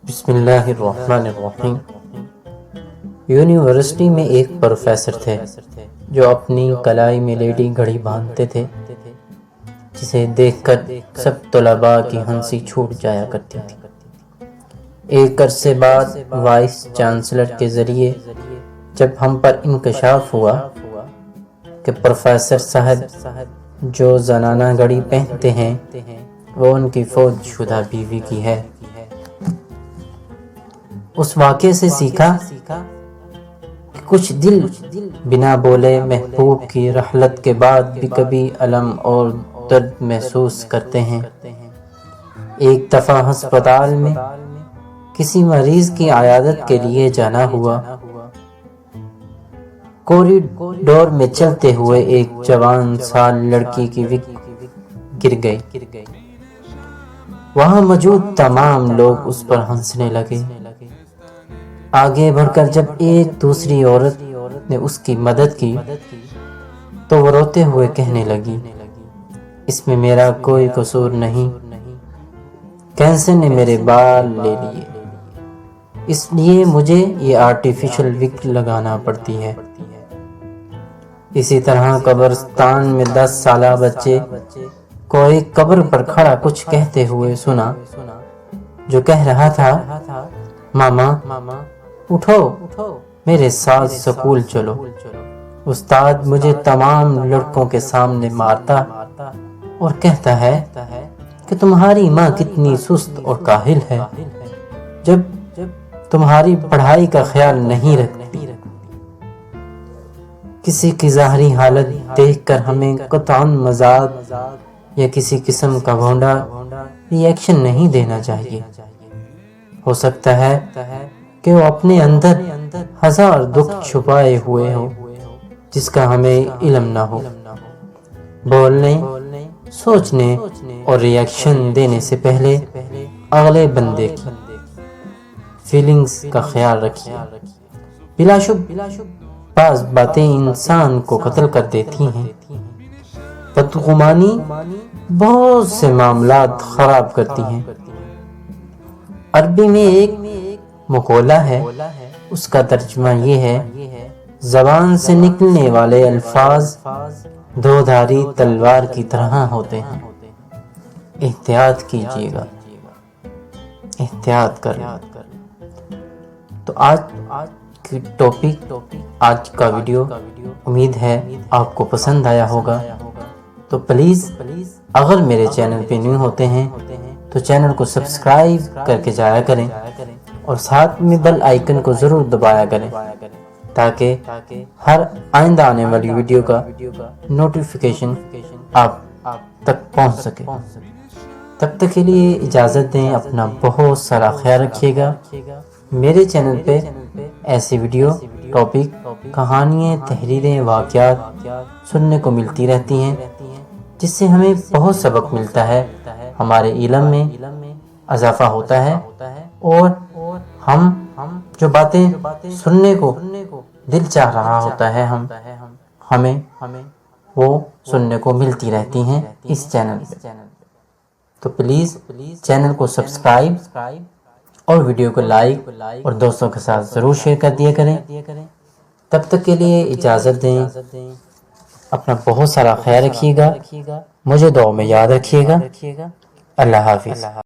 بسم اللہ الرحمن الرحیم۔ یونیورسٹی میں ایک پروفیسر تھے جو اپنی کلائی میں لیڈی گھڑی باندھتے تھے، جسے دیکھ کر سب طلباء کی ہنسی چھوٹ جایا کرتی تھی۔ ایک عرصے بعد وائس چانسلر کے ذریعے جب ہم پر انکشاف ہوا کہ پروفیسر صاحب جو زنانہ گھڑی پہنتے ہیں وہ ان کی فوت شدہ بیوی کی ہے، اس واقعے سے سیکھا کہ کچھ دل بنا بولے محبوب کی رحلت کے بعد بھی کبھی الم اور درد محسوس کرتے ہیں۔ ایک دفعہ ہسپتال میں کسی مریض کی عیادت کے لیے جانا ہوا۔ کوریڈور میں چلتے ہوئے ایک جوان سال لڑکی کی وگ گر گئی۔ وہاں موجود تمام لوگ اس پر ہنسنے لگے۔ آگے بڑھ کر جب ایک دوسری عورت نے اس کی مدد کی تو وہ روتے ہوئے کہنے لگی، اس میں میرا کوئی قصور نہیں، کینسر نے میرے بال لے لیے، اس لیے مجھے یہ آرٹیفیشل وگ لگانا پڑتی ہے۔ اسی طرح قبرستان میں 10 سالہ بچے کو ایک قبر پر کھڑا کچھ کہتے ہوئے سنا، جو کہہ رہا تھا، ماما اٹھو میرے ساتھ سکول چلو۔ استاد مجھے تمام لڑکوں کے سامنے مارتا اور کہتا ہے کہ تمہاری ماں کتنی سست اور کاہل ہے، جب تمہاری پڑھائی کا خیال نہیں رکھتی۔ کسی کی ظاہری حالت دیکھ کر ہمیں قطعاً مذاق یا کسی قسم کا بھونڈا ری ایکشن نہیں دینا چاہیے۔ ہو سکتا ہے کہ وہ اپنے اندر ہزار دکھ چھپائے ہوئے ہو جس کا ہمیں علم نہ ہو۔ بولنے، سوچنے اور ری ایکشن دینے سے پہلے اگلے بندے کی فیلنگز کا خیال رکھیے۔ بلا شبہ بعض باتیں انسان کو قتل کر دیتی ہیں۔ بدگمانی بہت سے معاملات خراب کرتی ہیں۔ عربی میں ایک مقولہ ہے، اس کا ترجمہ یہ ہے، زبان سے نکلنے والے الفاظ دو دھاری تلوار کی طرح ہوتے ہیں، احتیاط کیجیے گا، احتیاط کریں۔ تو آج کی ٹاپک، آج کا ویڈیو امید ہے آپ کو پسند آیا ہوگا۔ تو پلیز اگر میرے چینل پہ نیو ہوتے ہیں تو چینل کو سبسکرائب کر کے جایا کریں اور ساتھ میں بیل آئیکن کو ضرور دبایا کریں تاکہ ہر آئندہ آنے والی ویڈیو کا نوٹیفیکیشن آپ تک پہنچ سکے۔ تب تک کے لیے اجازت دیں، اپنا بہت سارا خیال رکھیے گا۔ میرے چینل پہ ایسی ویڈیو، ٹاپک، کہانیاں، تحریریں، واقعات سننے کو ملتی رہتی ہیں، جس سے ہمیں بہت سبق ملتا ہے، ہمارے علم میں اضافہ ہوتا ہے اور ہم جو باتیں سننے کو دل چاہ رہا ہوتا ہے ہمیں وہ سننے کو ملتی رہتی ہیں اس چینل پہ۔ تو پلیز چینل کو سبسکرائب اور ویڈیو کو لائک اور دوستوں کے ساتھ ضرور شیئر کر دیا کریں۔ تب تک کے لیے اجازت دیں، اپنا بہت سارا خیال رکھیے گا، مجھے دعا میں یاد رکھیے گا۔ اللہ حافظ۔